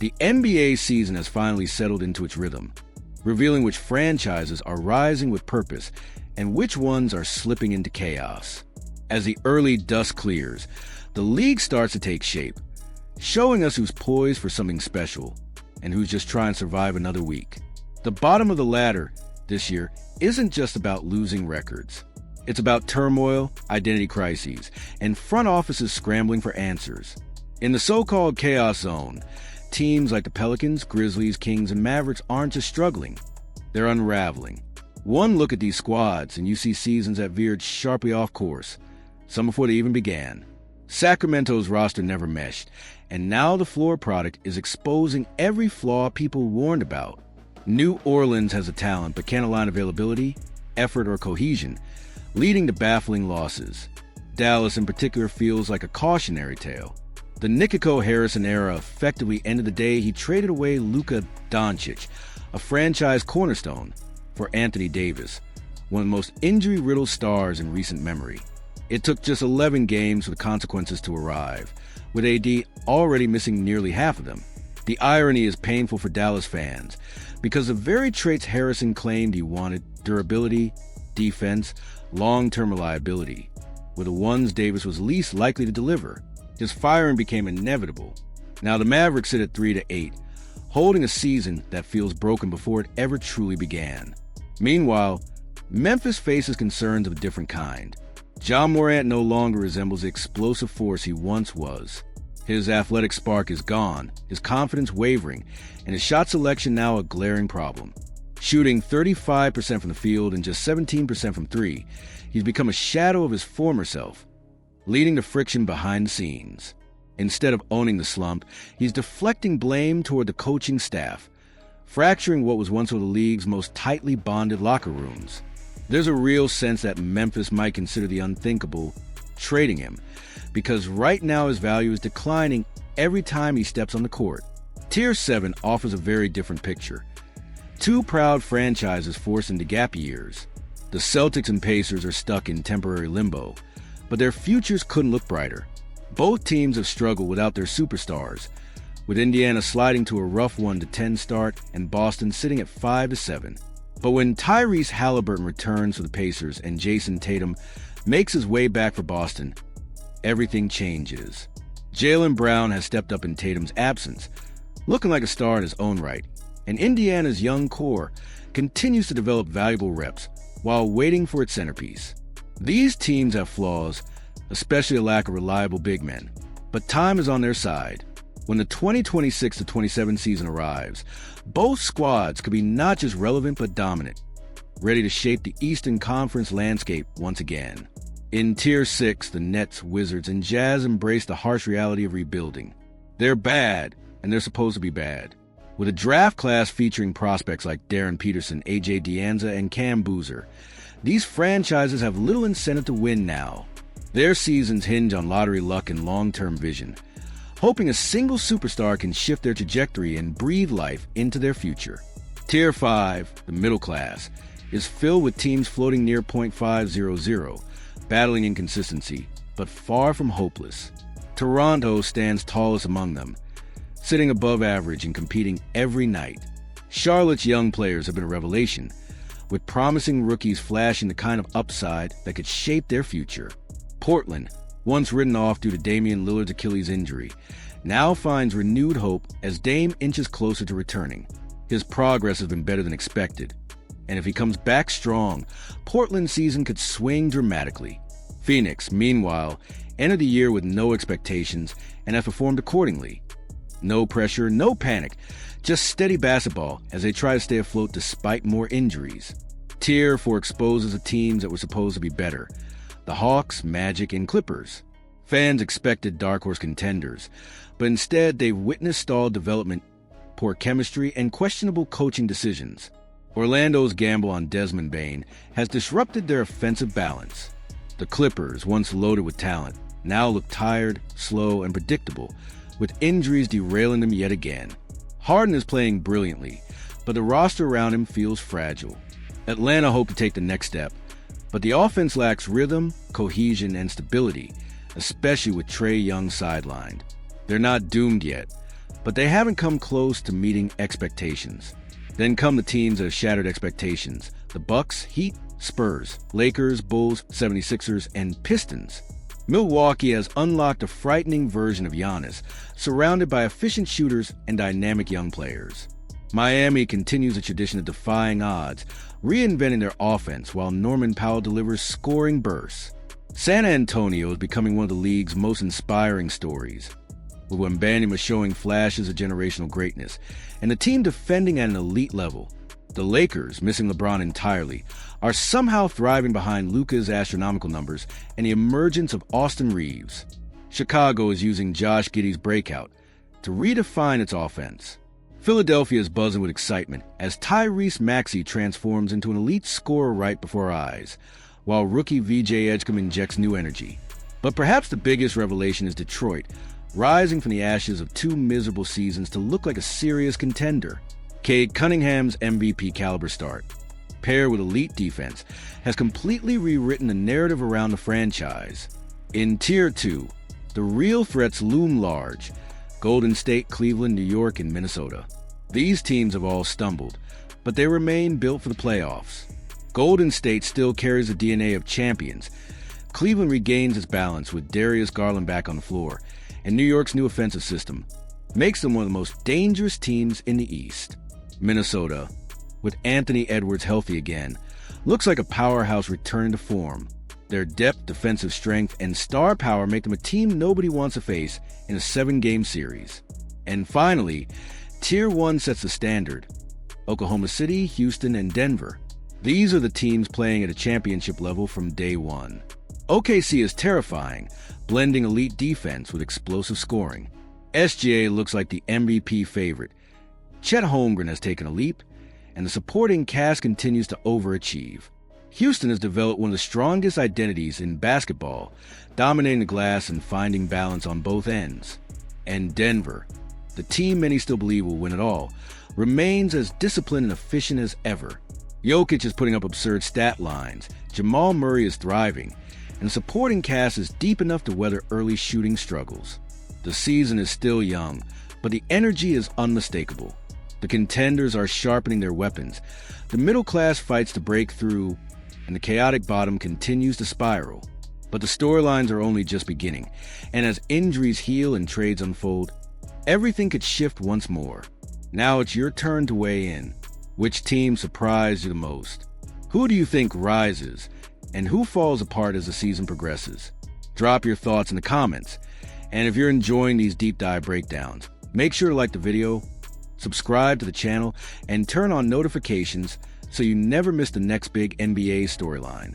The NBA season has finally settled into its rhythm, revealing which franchises are rising with purpose and which ones are slipping into chaos. As the early dust clears, the league starts to take shape, showing us who's poised for something special and who's just trying to survive another week. The bottom of the ladder this year isn't just about losing records. It's about turmoil, identity crises, and front offices scrambling for answers. In the so-called chaos zone, teams like the Pelicans, Grizzlies, Kings, and Mavericks aren't just struggling. They're unraveling. One look at these squads and you see seasons that veered sharply off course, some before they even began. Sacramento's roster never meshed, and now the floor product is exposing every flaw people warned about. New Orleans has the talent but can't align availability, effort, or cohesion, leading to baffling losses. Dallas in particular feels like a cautionary tale. The Nikiko-Harrison era effectively ended the day he traded away Luka Doncic, a franchise cornerstone, for Anthony Davis, one of the most injury-riddled stars in recent memory. It took just 11 games for the consequences to arrive, with AD already missing nearly half of them. The irony is painful for Dallas fans, because the very traits Harrison claimed he wanted, durability, defense, long-term reliability, were the ones Davis was least likely to deliver. His firing became inevitable. Now the Mavericks sit at 3-8, holding a season that feels broken before it ever truly began. Meanwhile, Memphis faces concerns of a different kind. Ja Morant no longer resembles the explosive force he once was. His athletic spark is gone, his confidence wavering, and his shot selection now a glaring problem. Shooting 35% from the field and just 17% from three, he's become a shadow of his former self, leading to friction behind the scenes. Instead of owning the slump, he's deflecting blame toward the coaching staff, fracturing what was once one of the league's most tightly bonded locker rooms. There's a real sense that Memphis might consider the unthinkable, trading him, because right now his value is declining every time he steps on the court. Tier 7 offers a very different picture. Two proud franchises forced into gap years. The Celtics and Pacers are stuck in temporary limbo, but their futures couldn't look brighter. Both teams have struggled without their superstars, with Indiana sliding to a rough 1-10 start and Boston sitting at 5-7. But when Tyrese Halliburton returns for the Pacers and Jason Tatum makes his way back for Boston, everything changes. Jaylen Brown has stepped up in Tatum's absence, looking like a star in his own right, and Indiana's young core continues to develop valuable reps while waiting for its centerpiece. These teams have flaws, especially a lack of reliable big men, but time is on their side. When the 2026-27 season arrives, both squads could be not just relevant but dominant, ready to shape the Eastern Conference landscape once again. In Tier 6, the Nets, Wizards, and Jazz embrace the harsh reality of rebuilding. They're bad, and they're supposed to be bad. With a draft class featuring prospects like Darren Peterson, A.J. Dianza, and Cam Boozer, these franchises have little incentive to win now. Their seasons hinge on lottery luck and long-term vision, hoping a single superstar can shift their trajectory and breathe life into their future. Tier 5, the middle class, is filled with teams floating near .500, battling inconsistency, but far from hopeless. Toronto stands tallest among them, sitting above average and competing every night. Charlotte's young players have been a revelation, with promising rookies flashing the kind of upside that could shape their future. Portland, once written off due to Damian Lillard's Achilles injury, now finds renewed hope as Dame inches closer to returning. His progress has been better than expected, and if he comes back strong, Portland's season could swing dramatically. Phoenix, meanwhile, entered the year with no expectations and have performed accordingly. No pressure, no panic, just steady basketball as they try to stay afloat despite more injuries. Tier 4 exposes the teams that were supposed to be better: the Hawks, Magic, and Clippers. Fans expected dark horse contenders, but instead they've witnessed stalled development, poor chemistry, and questionable coaching decisions. Orlando's gamble on Desmond Bane has disrupted their offensive balance. The Clippers, once loaded with talent, now look tired, slow, and predictable, with injuries derailing them yet again. Harden is playing brilliantly, but the roster around him feels fragile. Atlanta hope to take the next step, but the offense lacks rhythm, cohesion, and stability, especially with Trae Young sidelined. They're not doomed yet, but they haven't come close to meeting expectations. Then come the teams that have shattered expectations: the Bucks, Heat, Spurs, Lakers, Bulls, 76ers, and Pistons. Milwaukee has unlocked a frightening version of Giannis, surrounded by efficient shooters and dynamic young players. Miami continues a tradition of defying odds, reinventing their offense while Norman Powell delivers scoring bursts. San Antonio is becoming one of the league's most inspiring stories, with Wembanyama showing flashes of generational greatness, and the team defending at an elite level. The Lakers, missing LeBron entirely, are somehow thriving behind Luka's astronomical numbers and the emergence of Austin Reeves. Chicago is using Josh Giddey's breakout to redefine its offense. Philadelphia is buzzing with excitement as Tyrese Maxey transforms into an elite scorer right before our eyes, while rookie VJ Edgecombe injects new energy. But perhaps the biggest revelation is Detroit, rising from the ashes of 2 miserable seasons to look like a serious contender. Cade Cunningham's MVP-caliber start, paired with elite defense, has completely rewritten the narrative around the franchise. In Tier 2, the real threats loom large: Golden State, Cleveland, New York, and Minnesota. These teams have all stumbled, but they remain built for the playoffs. Golden State still carries the DNA of champions. Cleveland regains its balance with Darius Garland back on the floor, and New York's new offensive system makes them one of the most dangerous teams in the East. Minnesota, with Anthony Edwards healthy again, looks like a powerhouse returning to form. Their depth, defensive strength, and star power make them a team nobody wants to face in a 7-game series. And finally, Tier 1 sets the standard: Oklahoma City, Houston, and Denver. These are the teams playing at a championship level from day one. OKC is terrifying, blending elite defense with explosive scoring. SGA looks like the MVP favorite. Chet Holmgren has taken a leap, and the supporting cast continues to overachieve. Houston has developed one of the strongest identities in basketball, dominating the glass and finding balance on both ends. And Denver, the team many still believe will win it all, remains as disciplined and efficient as ever. Jokic is putting up absurd stat lines, Jamal Murray is thriving, and the supporting cast is deep enough to weather early shooting struggles. The season is still young, but the energy is unmistakable. The contenders are sharpening their weapons. The middle class fights to break through, and the chaotic bottom continues to spiral. But the storylines are only just beginning, and as injuries heal and trades unfold, everything could shift once more. Now it's your turn to weigh in. Which team surprised you the most? Who do you think rises, and who falls apart as the season progresses? Drop your thoughts in the comments, and if you're enjoying these deep dive breakdowns, make sure to like the video, subscribe to the channel, and turn on notifications so you never miss the next big NBA storyline.